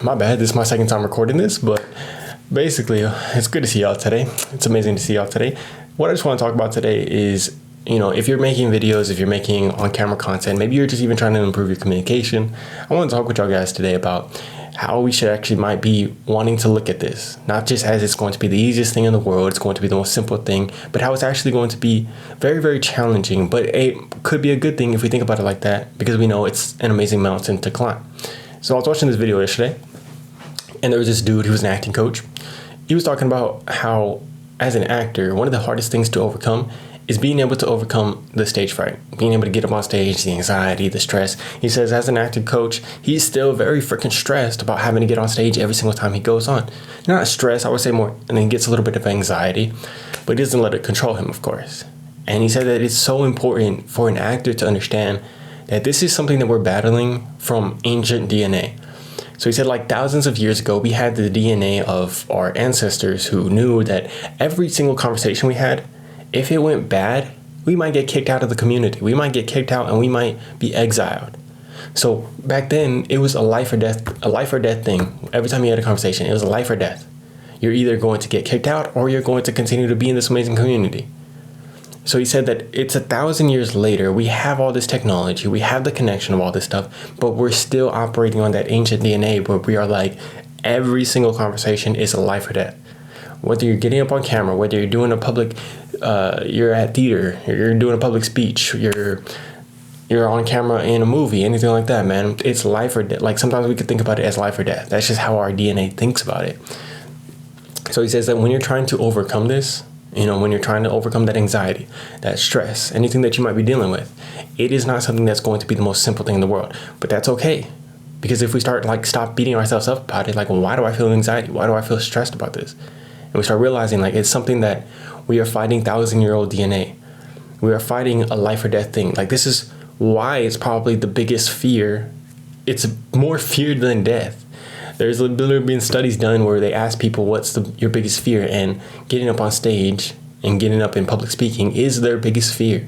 My bad, this is my second time recording this, but basically, it's good to see y'all today. It's amazing to see y'all today. What I just want to talk about today is, if you're making videos, if you're making on-camera content, maybe you're just even trying to improve your communication, I want to talk with y'all guys today about how we should actually might be wanting to look at this. Not just as it's going to be the easiest thing in the world, it's going to be the most simple thing, but how it's actually going to be very, very challenging, but it could be a good thing if we think about it like that, because we know it's an amazing mountain to climb. So I was watching this video yesterday, and there was this dude who was an acting coach. He was talking about how, as an actor, one of the hardest things to overcome is being able to overcome the stage fright, being able to get up on stage, the anxiety, the stress. He says as an acting coach, he's still very freaking stressed about having to get on stage every single time he goes on. Not stress, I would say more, and then he gets a little bit of anxiety, but he doesn't let it control him, of course. And he said that it's so important for an actor to understand that this is something that we're battling from ancient DNA. So he said, like thousands of years ago, we had the DNA of our ancestors who knew that every single conversation we had, if it went bad, we might get kicked out of the community. We might get kicked out and we might be exiled. So back then, it was a life or death thing. Every time you had a conversation, it was a life or death. You're either going to get kicked out or you're going to continue to be in this amazing community. So he said that it's 1,000 years later, we have all this technology, we have the connection of all this stuff, but we're still operating on that ancient DNA where we are like, every single conversation is a life or death. Whether you're getting up on camera, whether you're doing a public, you're at theater, you're doing a public speech, you're on camera in a movie, anything like that, man, it's life or death. Like sometimes we could think about it as life or death. That's just how our DNA thinks about it. So he says that when you're trying to overcome this, when you're trying to overcome that anxiety, that stress, anything that you might be dealing with, it is not something that's going to be the most simple thing in the world. But that's okay. Because if we stop beating ourselves up about it, well, why do I feel anxiety? Why do I feel stressed about this? And we start realizing it's something that we are fighting 1,000-year-old DNA. We are fighting a life or death thing. This is why it's probably the biggest fear. It's more feared than death. There's literally been studies done where they ask people what's your biggest fear, and getting up on stage and getting up in public speaking is their biggest fear.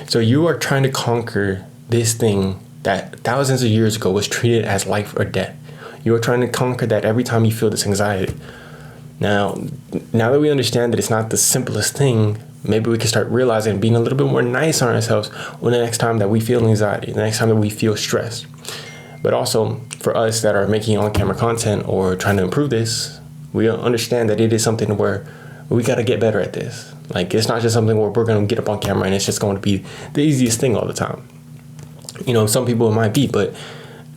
So you are trying to conquer this thing that thousands of years ago was treated as life or death. You are trying to conquer that every time you feel this anxiety. Now that we understand that it's not the simplest thing, maybe we can start realizing being a little bit more nice on ourselves when the next time that we feel anxiety, the next time that we feel stressed. But also, for us that are making on-camera content or trying to improve this, we understand that it is something where we got to get better at this. It's not just something where we're going to get up on camera and it's just going to be the easiest thing all the time. Some people it might be, but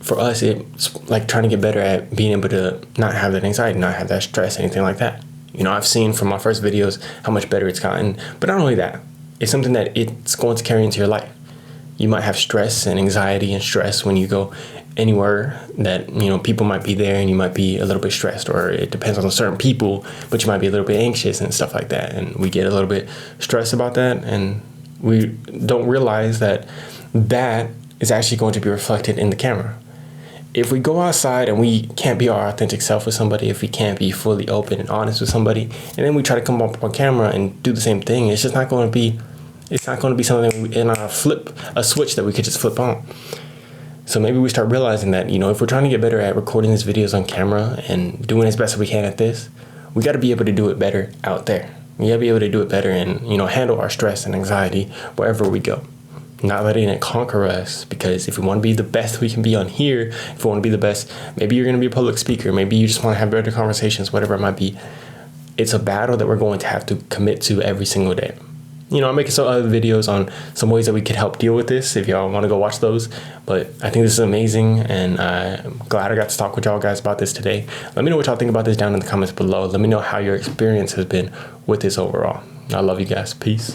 for us, it's like trying to get better at being able to not have that anxiety, not have that stress, anything like that. I've seen from my first videos how much better it's gotten, but not only that, it's something that it's going to carry into your life. You might have stress and anxiety and stress when you go anywhere that, people might be there and you might be a little bit stressed, or it depends on certain people, but you might be a little bit anxious and stuff like that. And we get a little bit stressed about that, and we don't realize that is actually going to be reflected in the camera. If we go outside and we can't be our authentic self with somebody, if we can't be fully open and honest with somebody, and then we try to come up on camera and do the same thing, it's not going to be something in a switch that we could just flip on. So maybe we start realizing that, if we're trying to get better at recording these videos on camera and doing as best as we can at this, we got to be able to do it better out there. We got to be able to do it better and, handle our stress and anxiety wherever we go. Not letting it conquer us, because if we want to be the best we can be on here, if we want to be the best, maybe you're going to be a public speaker, maybe you just want to have better conversations, whatever it might be. It's a battle that we're going to have to commit to every single day. I'm making some other videos on some ways that we could help deal with this if y'all want to go watch those. But I think this is amazing, and I'm glad I got to talk with y'all guys about this today. Let me know what y'all think about this down in the comments below. Let me know how your experience has been with this overall. I love you guys. Peace.